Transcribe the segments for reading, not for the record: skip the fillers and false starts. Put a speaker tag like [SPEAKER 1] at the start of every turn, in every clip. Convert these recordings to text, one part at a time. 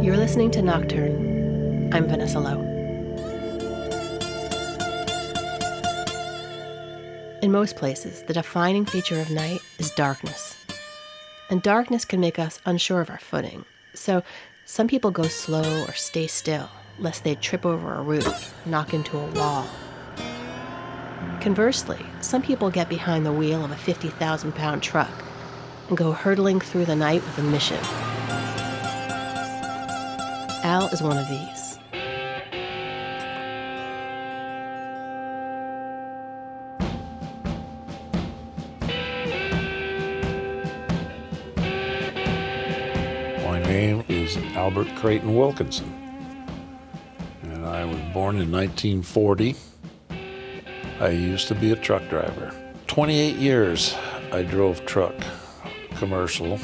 [SPEAKER 1] You're listening to Nocturne. I'm Vanessa Lowe. In most places, the defining feature of night is darkness. And darkness can make us unsure of our footing. So some people go slow or stay still, lest they trip over a root, knock into a wall. Conversely, some people get behind the wheel of a 50,000-pound truck and go hurtling through the night with a mission. Al is one of these.
[SPEAKER 2] My name is Albert Creighton Wilkinson, and I was born in 1940. I used to be a truck driver. 28 years I drove truck, commercial.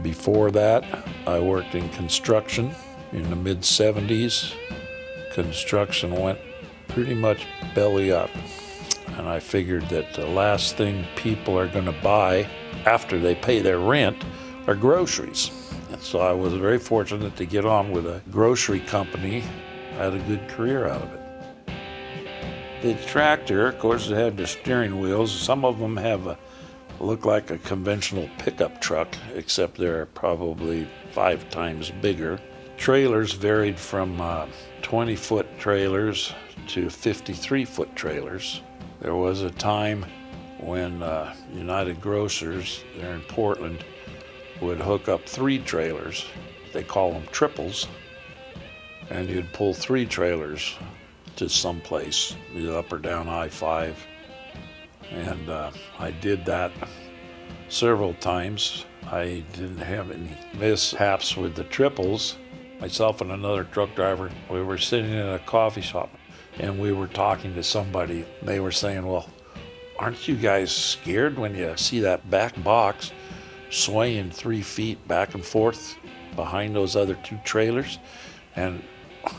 [SPEAKER 2] Before that, I worked in construction in the mid-70s. Construction went pretty much belly up, and I figured that the last thing people are going to buy after they pay their rent are groceries. And so I was very fortunate to get on with a grocery company. I had a good career out of it. The tractor, of course, it had the steering wheels. Some of them look like a conventional pickup truck, except they're probably 5 times bigger. Trailers varied from 20-foot trailers to 53-foot trailers. There was a time when United Grocers, there in Portland, would hook up 3 trailers. They call them triples. And you'd pull 3 trailers to someplace, either up or down I-5. And I did that several times. I didn't have any mishaps with the triples. Myself and another truck driver, we were sitting in a coffee shop and we were talking to somebody. They were saying, well, aren't you guys scared when you see that back box swaying 3 feet back and forth behind those other 2 trailers? And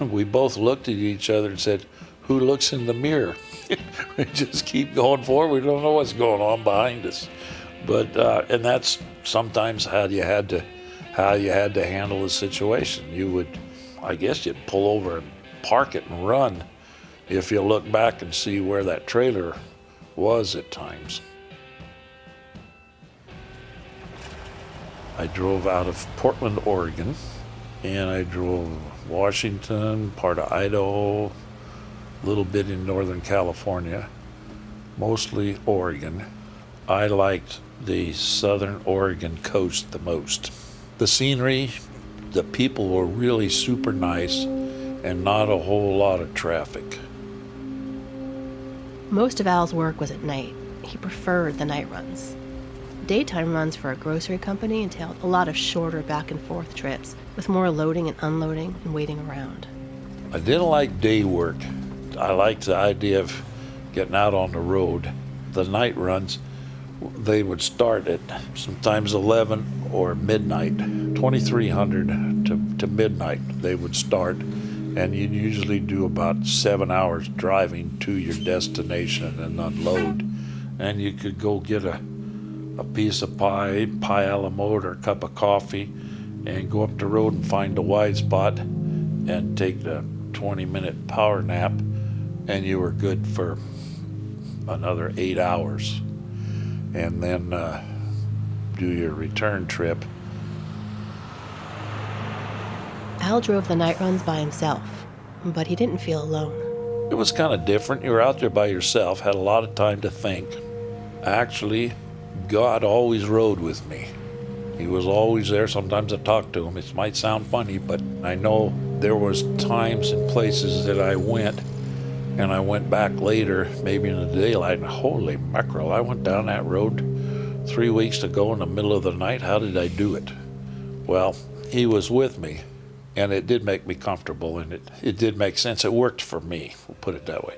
[SPEAKER 2] we both looked at each other and said, who looks in the mirror? We just keep going forward. We don't know what's going on behind us. But and that's sometimes how you had to handle the situation. You would, I guess, you'd pull over and park it and run if you look back and see where that trailer was at times. I drove out of Portland, Oregon, and I drove Washington, part of Idaho, a little bit in Northern California, mostly Oregon. I liked the southern Oregon coast the most. The scenery, the people were really super nice, and not a whole lot of traffic.
[SPEAKER 1] Most of Al's work was at night. He preferred the night runs. Daytime runs for a grocery company entailed a lot of shorter back-and-forth trips with more loading and unloading and waiting around.
[SPEAKER 2] I didn't like day work. I liked the idea of getting out on the road. The night runs, they would start at sometimes 11 or midnight, 2300 to midnight they would start, and you'd usually do about 7 hours driving to your destination and unload. And you could go get a piece of pie a la mode, or a cup of coffee, and go up the road and find a wide spot and take the 20-minute power nap, and you were good for another 8 hours. And then do your return trip.
[SPEAKER 1] Al drove the night runs by himself, but he didn't feel alone.
[SPEAKER 2] It was kind of different. You were out there by yourself, had a lot of time to think. Actually, God always rode with me. He was always there. Sometimes I talked to him. It might sound funny, but I know there was times and places that I went, and I went back later, maybe in the daylight, and holy mackerel, I went down that road 3 weeks ago in the middle of the night. How did I do it? Well, he was with me, and it did make me comfortable, and it did make sense. It worked for me, we'll put it that way.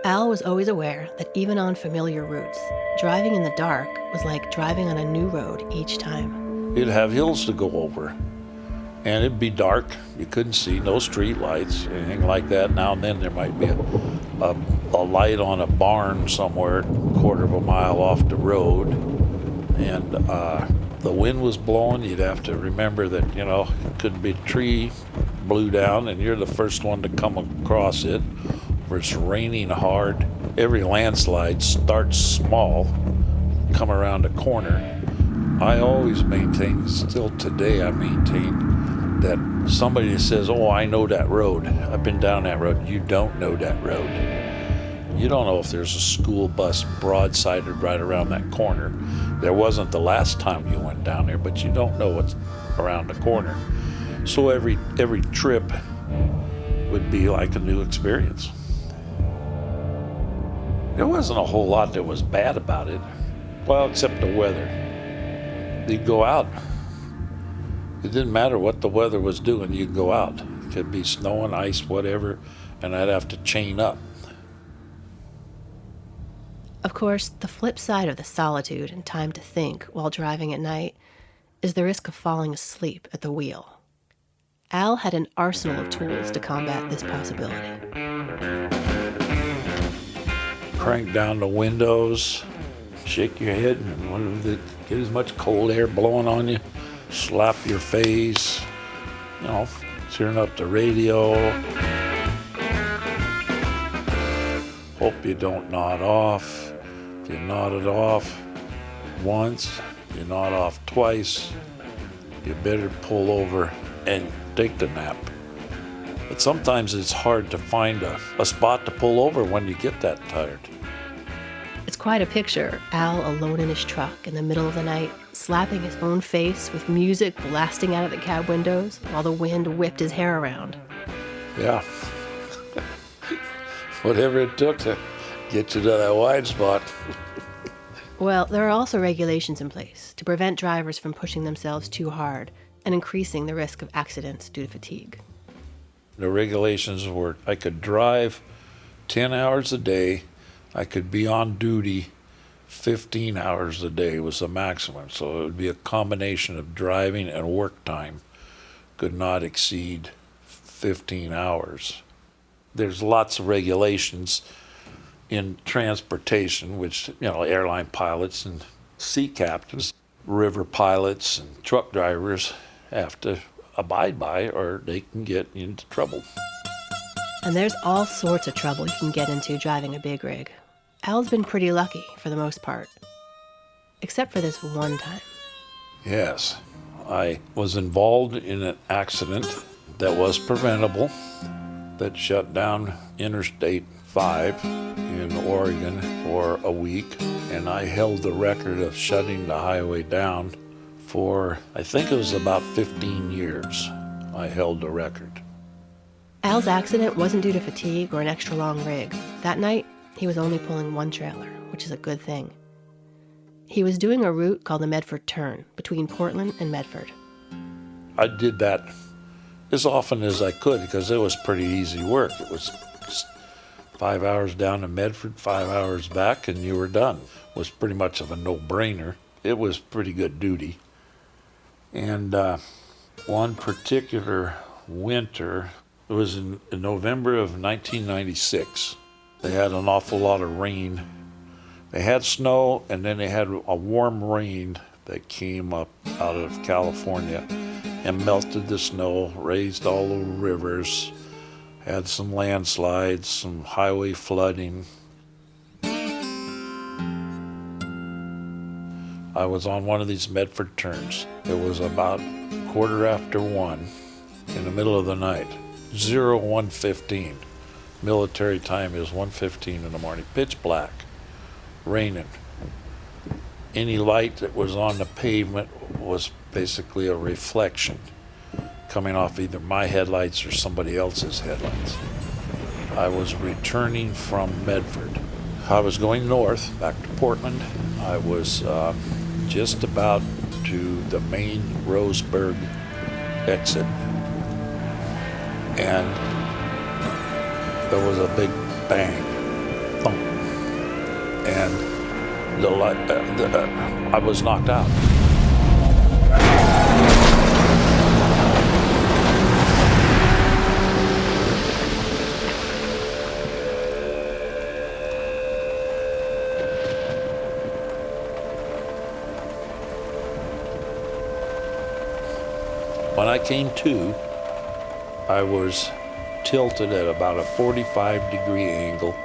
[SPEAKER 1] Al was always aware that even on familiar routes, driving in the dark was like driving on a new road each time.
[SPEAKER 2] You'd have hills to go over, and it'd be dark. You couldn't see, no street lights, anything like that. Now and then there might be a light on a barn somewhere, a quarter of a mile off the road, and the wind was blowing, you'd have to remember that, it could be a tree blew down and you're the first one to come across it. Or it's raining hard. Every landslide starts small, come around a corner. I always maintain, still today I maintain, that somebody says, oh, I know that road. I've been down that road. You don't know that road. You don't know if there's a school bus broadsided right around that corner. There wasn't the last time you went down there, but you don't know what's around the corner. So every trip would be like a new experience. There wasn't a whole lot that was bad about it, well, except the weather. You'd go out. It didn't matter what the weather was doing, you'd go out. It could be snowing, ice, whatever, and I'd have to chain up.
[SPEAKER 1] Of course, the flip side of the solitude and time to think while driving at night is the risk of falling asleep at the wheel. Al had an arsenal of tools to combat this possibility.
[SPEAKER 2] Crank down the windows, shake your head and get as much cold air blowing on you, slap your face, turn up the radio. Hope you don't nod off. If you nod it off once, you nod off twice, you better pull over and take the nap. But sometimes it's hard to find a spot to pull over when you get that tired.
[SPEAKER 1] It's quite a picture, Al alone in his truck in the middle of the night, slapping his own face with music blasting out of the cab windows while the wind whipped his hair around.
[SPEAKER 2] Yeah. Whatever it took to get you to that wide spot.
[SPEAKER 1] Well, there are also regulations in place to prevent drivers from pushing themselves too hard and increasing the risk of accidents due to fatigue.
[SPEAKER 2] The regulations were I could drive 10 hours a day. I could be on duty 15 hours a day was the maximum. So it would be a combination of driving and work time could not exceed 15 hours. There's lots of regulations in transportation, which, airline pilots and sea captains, river pilots and truck drivers have to abide by or they can get into trouble.
[SPEAKER 1] And there's all sorts of trouble you can get into driving a big rig. Al's been pretty lucky for the most part. Except for this one time.
[SPEAKER 2] Yes, I was involved in an accident that was preventable that shut down Interstate 5 in Oregon for a week, and I held the record of shutting the highway down for, I think it was about 15 years. I held the record.
[SPEAKER 1] Al's accident wasn't due to fatigue or an extra long rig. That night, he was only pulling one trailer, which is a good thing. He was doing a route called the Medford Turn between Portland and Medford.
[SPEAKER 2] I did that as often as I could because it was pretty easy work. It was just 5 hours down to Medford, 5 hours back, and you were done. It was pretty much of a no-brainer. It was pretty good duty. And one particular winter, it was in November of 1996. They had an awful lot of rain. They had snow, and then they had a warm rain that came up out of California and melted the snow, raised all the rivers, had some landslides, some highway flooding. I was on one of these Medford turns. It was about 1:15 in the middle of the night, 01:15. Military time is 1:15 in the morning, pitch black, raining. Any light that was on the pavement was basically a reflection coming off either my headlights or somebody else's headlights. I was returning from Medford. I was going north, back to Portland. I was just about to the main Roseburg exit. And there was a big bang, thump, and the light, I was knocked out. when I came to, I was tilted at about a 45-degree angle,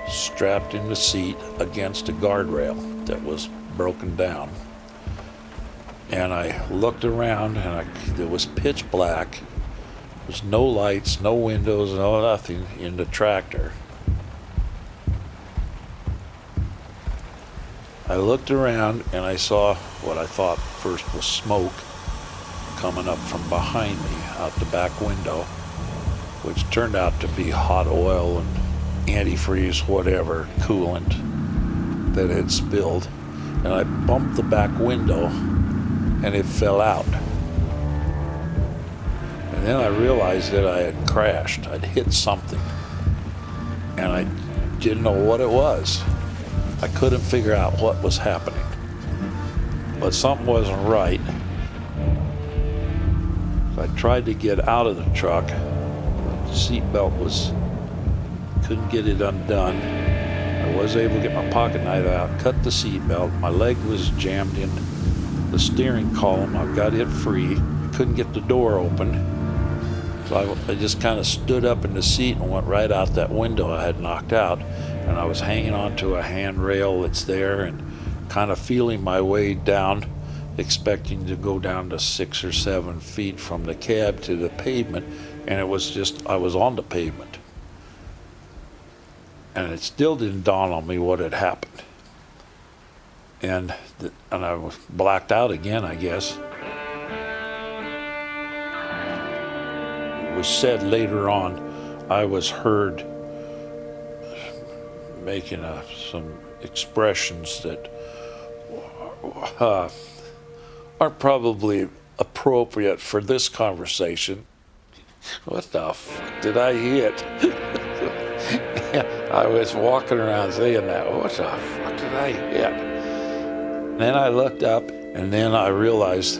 [SPEAKER 2] strapped in the seat against a guardrail that was broken down. And I looked around, and it was pitch black. There was no lights, no windows, no nothing in the tractor. I looked around, and I saw what I thought first was smoke coming up from behind me out the back window, which turned out to be hot oil and antifreeze, whatever, coolant that had spilled. And I bumped the back window, and it fell out. And then I realized that I had crashed. I'd hit something, and I didn't know what it was. I couldn't figure out what was happening, but something wasn't right. So I tried to get out of the truck. The seatbelt couldn't get it undone. I was able to get my pocket knife out, cut the seatbelt. My leg was jammed in the steering column. I got it free. Couldn't get the door open. So I just kind of stood up in the seat and went right out that window I had knocked out. And I was hanging onto a handrail that's there and kind of feeling my way down, expecting to go down to 6 or 7 feet from the cab to the pavement. And it was just, I was on the pavement. And it still didn't dawn on me what had happened. And I was blacked out again, I guess. It was said later on, I was heard making some expressions that aren't probably appropriate for this conversation. What the fuck did I hit? I was walking around saying that. What the fuck did I hit? Then I looked up, and then I realized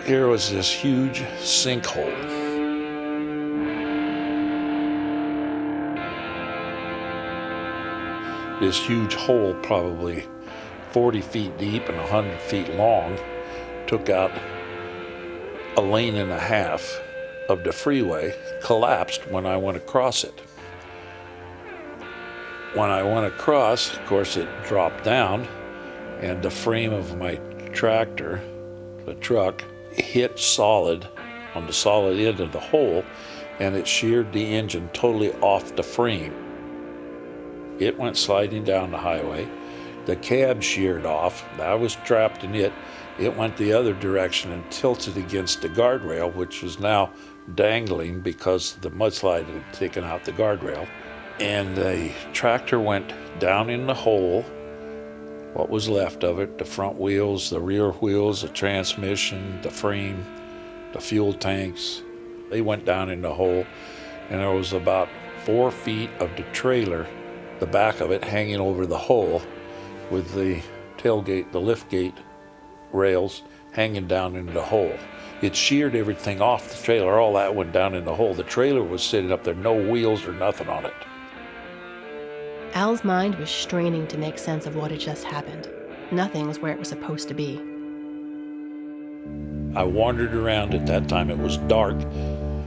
[SPEAKER 2] here was this huge sinkhole. This huge hole, probably 40 feet deep and 100 feet long, took out a lane and a half of the freeway, collapsed when I went across it. When I went across, of course, it dropped down, and the frame of my tractor, the truck, hit solid on the solid end of the hole, and it sheared the engine totally off the frame. It went sliding down the highway. The cab sheared off. I was trapped in it. It went the other direction and tilted against the guardrail, which was now dangling because the mudslide had taken out the guardrail. And the tractor went down in the hole, what was left of it, the front wheels, the rear wheels, the transmission, the frame, the fuel tanks. They went down in the hole, and there was about 4 feet of the trailer, the back of it, hanging over the hole with the tailgate, the liftgate rails hanging down into the hole. It sheared everything off the trailer. All that went down in the hole. The trailer was sitting up there, no wheels or nothing on it.
[SPEAKER 1] Al's mind was straining to make sense of what had just happened. Nothing was where it was supposed to be.
[SPEAKER 2] I wandered around. At that time it was dark.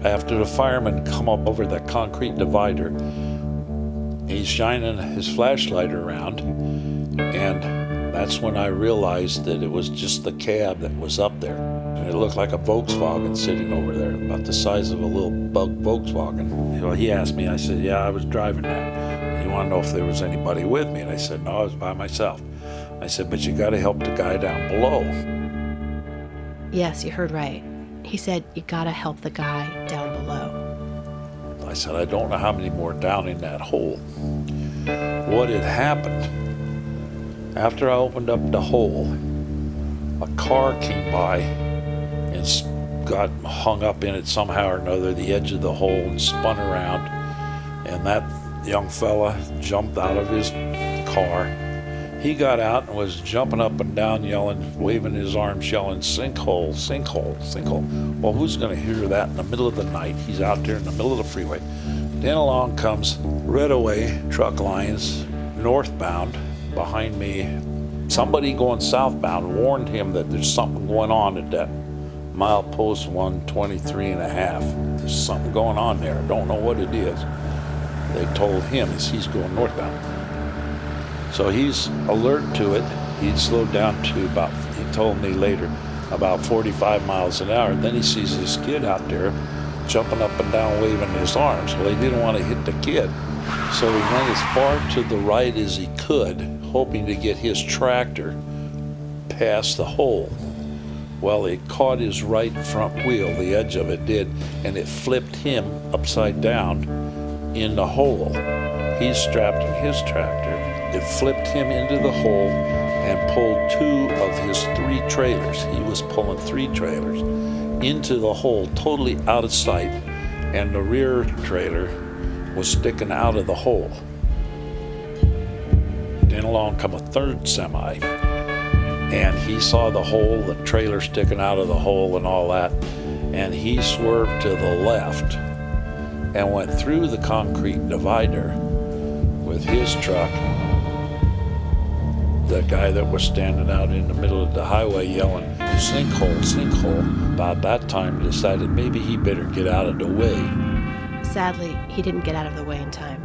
[SPEAKER 2] After the fireman come up over that concrete divider, he's shining his flashlight around, and that's when I realized that it was just the cab that was up there. And it looked like a Volkswagen sitting over there, about the size of a little bug Volkswagen. Well, he asked me, I said, yeah, I was driving that. You want to know if there was anybody with me? And I said, no, I was by myself. I said, but you got to help the guy down below.
[SPEAKER 1] Yes, you heard right. He said, you got to help the guy down below.
[SPEAKER 2] I said, I don't know how many more down in that hole. What had happened, after I opened up the hole, a car came by and got hung up in it somehow or another, the edge of the hole, and spun around. And that young fella jumped out of his car. He got out and was jumping up and down, yelling, waving his arms, yelling, sinkhole, sinkhole, sinkhole. Well, who's going to hear that in the middle of the night? He's out there in the middle of the freeway. Then along comes Redaway truck lines, northbound, behind me. Somebody going southbound warned him that there's something going on at that Milepost 123 and a half. There's something going on there. I don't know what it is. They told him he's going northbound. So he's alert to it. He'd slowed down to about, he told me later, about 45 miles an hour. Then he sees this kid out there jumping up and down, waving his arms. Well, he didn't want to hit the kid. So he went as far to the right as he could, hoping to get his tractor past the hole. Well, it caught his right front wheel, the edge of it did, and it flipped him upside down in the hole. He's strapped in his tractor. It flipped him into the hole and pulled 2 of his 3 trailers. He was pulling 3 trailers into the hole, totally out of sight, and the rear trailer was sticking out of the hole. Then along come a third semi, and he saw the hole, the trailer sticking out of the hole and all that, and he swerved to the left and went through the concrete divider with his truck. The guy that was standing out in the middle of the highway yelling, "Sinkhole, sinkhole," about that time decided maybe he better get out of the way.
[SPEAKER 1] Sadly, he didn't get out of the way in time.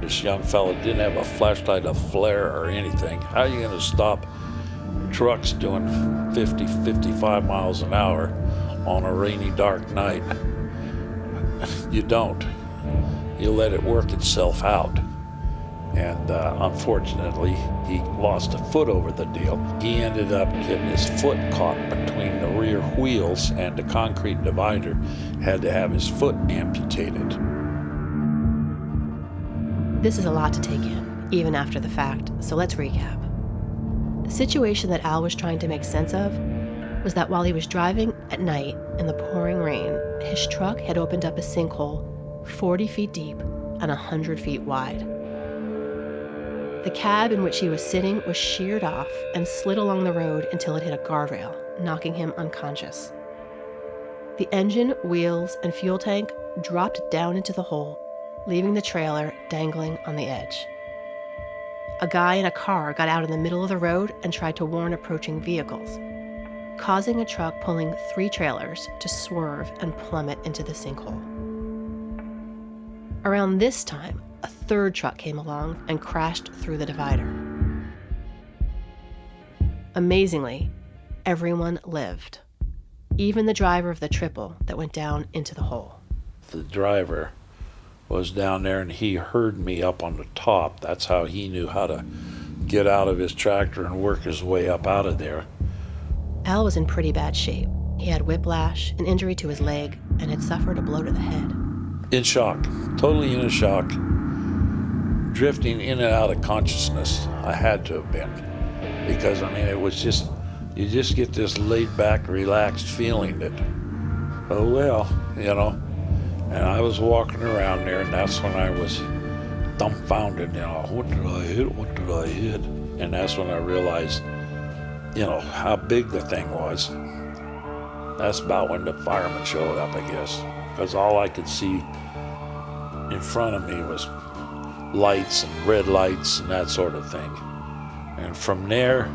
[SPEAKER 2] This young fellow didn't have a flashlight, a flare, or anything. How are you going to stop trucks doing 50, 55 miles an hour on a rainy, dark night? You don't. You let it work itself out. And unfortunately, he lost a foot over the deal. He ended up getting his foot caught between the rear wheels and the concrete divider, had to have his foot amputated.
[SPEAKER 1] This is a lot to take in, even after the fact, so let's recap. The situation that Al was trying to make sense of was that while he was driving at night in the pouring rain, his truck had opened up a sinkhole 40 feet deep and 100 feet wide. The cab in which he was sitting was sheared off and slid along the road until it hit a guardrail, knocking him unconscious. The engine, wheels, and fuel tank dropped down into the hole, leaving the trailer dangling on the edge. A guy in a car got out in the middle of the road and tried to warn approaching vehicles, causing a truck pulling 3 trailers to swerve and plummet into the sinkhole. Around this time, a 3rd truck came along and crashed through the divider. Amazingly, everyone lived, even the driver of the triple that went down into the hole.
[SPEAKER 2] The driver was down there and he heard me up on the top. That's how he knew how to get out of his tractor and work his way up out of there.
[SPEAKER 1] Al was in pretty bad shape. He had whiplash, an injury to his leg, and had suffered a blow to the head.
[SPEAKER 2] In shock, totally in a shock, drifting in and out of consciousness. I had to have been, because it was just, you just get this laid back, relaxed feeling that, oh well, and I was walking around there, and that's when I was dumbfounded, what did I hit? And that's when I realized, how big the thing was. That's about when the firemen showed up, I guess, because all I could see in front of me was lights and red lights and that sort of thing. And from there,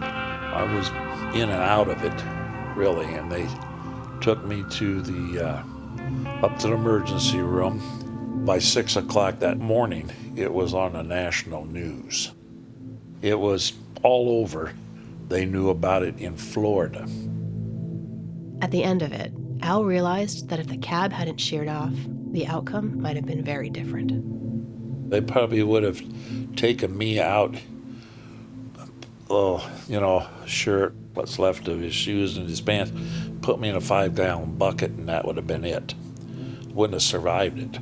[SPEAKER 2] I was in and out of it, really, and they took me to up to the emergency room. By 6 o'clock that morning, it was on the national news. It was all over. They knew about it in Florida.
[SPEAKER 1] At the end of it, Al realized that if the cab hadn't sheared off, the outcome might have been very different.
[SPEAKER 2] They probably would have taken me out, shirt, what's left of his shoes and his pants, put me in a 5-gallon bucket, and that would have been it. Wouldn't have survived it.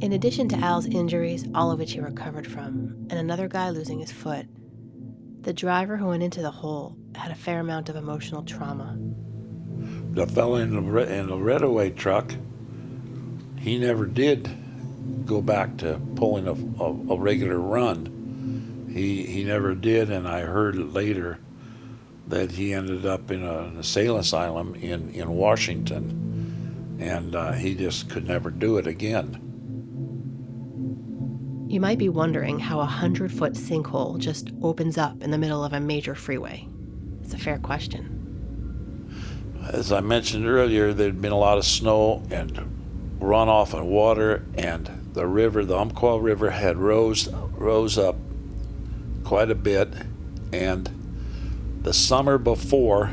[SPEAKER 1] In addition to Al's injuries, all of which he recovered from, and another guy losing his foot, the driver who went into the hole had a fair amount of emotional trauma.
[SPEAKER 2] The fellow in the Redaway truck, he never did go back to pulling a regular run. He never did, and I heard later that he ended up in an insane asylum in Washington, and he just could never do it again.
[SPEAKER 1] You might be wondering how a 100-foot sinkhole just opens up in the middle of a major freeway. It's a fair question.
[SPEAKER 2] As I mentioned earlier, there'd been a lot of snow and runoff of water, and the river, the Umpqua River, had rose up quite a bit. And the summer before,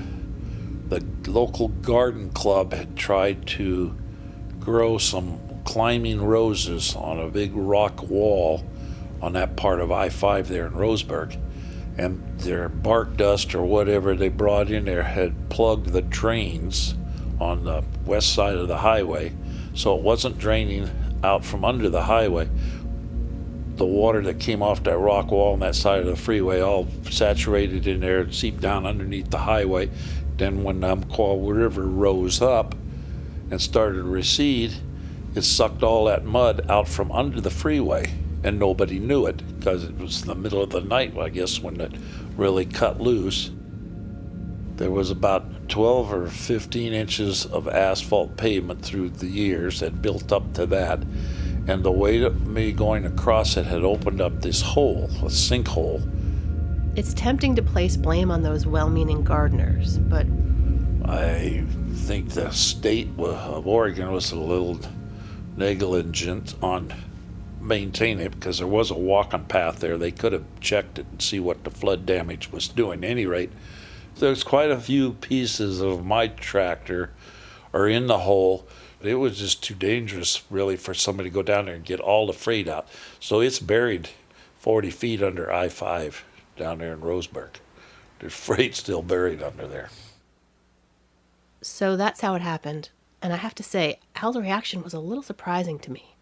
[SPEAKER 2] the local garden club had tried to grow some climbing roses on a big rock wall on that part of I-5 there in Roseburg. And their bark dust or whatever they brought in there had plugged the drains on the west side of the highway, so it wasn't draining out from under the highway. The water that came off that rock wall on that side of the freeway all saturated in there and seeped down underneath the highway. Then when the Umpqua River rose up and started to recede, it sucked all that mud out from under the freeway, and nobody knew it because it was in the middle of the night, I guess, when it really cut loose. There was about 12 or 15 inches of asphalt pavement through the years that built up to that, and the weight of me going across it had opened up this hole, a sinkhole.
[SPEAKER 1] It's tempting to place blame on those well-meaning gardeners, but
[SPEAKER 2] I think the state of Oregon was a little negligent on maintaining it, because there was a walking path there. They could have checked it and see what the flood damage was doing. At any rate, there's quite a few pieces of my tractor are in the hole. It was just too dangerous, really, for somebody to go down there and get all the freight out. So it's buried 40 feet under I-5 down there in Roseburg. There's freight still buried under there.
[SPEAKER 1] So that's how it happened. And I have to say, Al's reaction was a little surprising to me.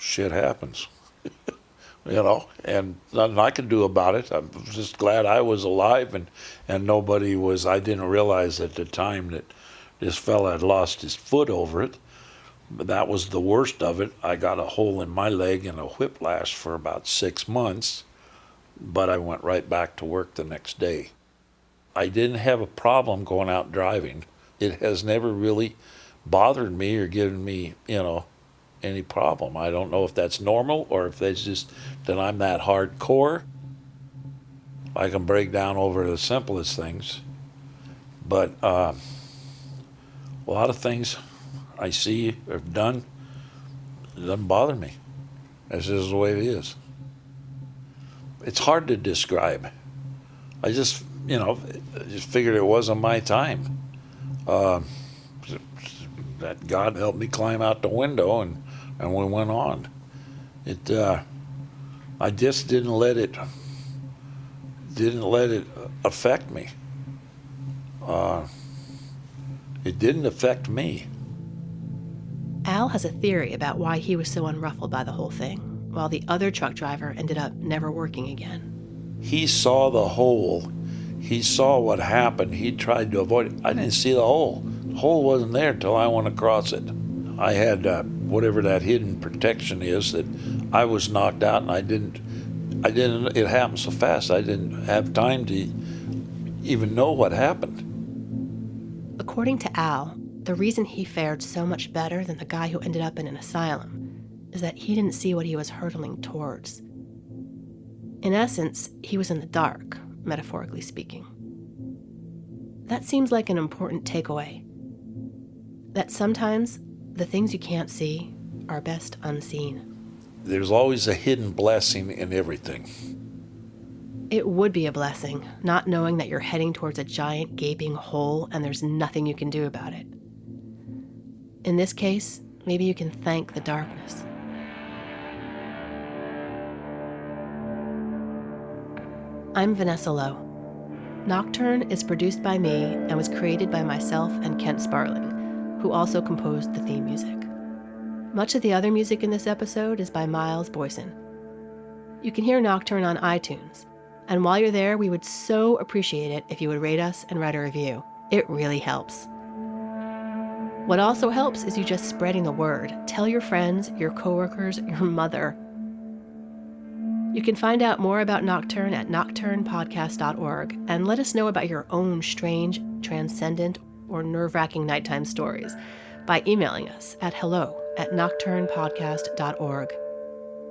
[SPEAKER 2] Shit happens, and nothing I could do about it. I'm just glad I was alive and nobody was. I didn't realize at the time that this fella had lost his foot over it. But that was the worst of it. I got a hole in my leg and a whiplash for about 6 months, but I went right back to work the next day. I didn't have a problem going out driving. It has never really bothered me or given me, any problem. I don't know if that's normal or if that's just that I'm that hardcore. I can break down over the simplest things. But a lot of things I see or done, it doesn't bother me. That's just the way it is. It's hard to describe. I just figured it wasn't my time. That God helped me climb out the window, and we went on. I just didn't let it affect me. It didn't affect me.
[SPEAKER 1] Al has a theory about why he was so unruffled by the whole thing, while the other truck driver ended up never working again.
[SPEAKER 2] He saw the hole. He saw what happened. He tried to avoid it. I didn't see the hole. The hole wasn't there until I went across it. I had whatever that hidden protection is that I was knocked out, and I didn't, it happened so fast, I didn't have time to even know what happened.
[SPEAKER 1] According to Al, the reason he fared so much better than the guy who ended up in an asylum is that he didn't see what he was hurtling towards. In essence, he was in the dark, metaphorically speaking. That seems like an important takeaway. That sometimes the things you can't see are best unseen.
[SPEAKER 2] There's always a hidden blessing in everything.
[SPEAKER 1] It would be a blessing, not knowing that you're heading towards a giant gaping hole and there's nothing you can do about it. In this case, maybe you can thank the darkness. I'm Vanessa Lowe. Nocturne is produced by me and was created by myself and Kent Sparling, who also composed the theme music. Much of the other music in this episode is by Miles Boyson. You can hear Nocturne on iTunes, and while you're there, we would so appreciate it if you would rate us and write a review. It really helps. What also helps is you just spreading the word. Tell your friends, your coworkers, your mother. You can find out more about Nocturne at nocturnepodcast.org and let us know about your own strange, transcendent, or nerve-wracking nighttime stories by emailing us at hello@nocturnepodcast.org.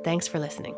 [SPEAKER 1] Thanks for listening.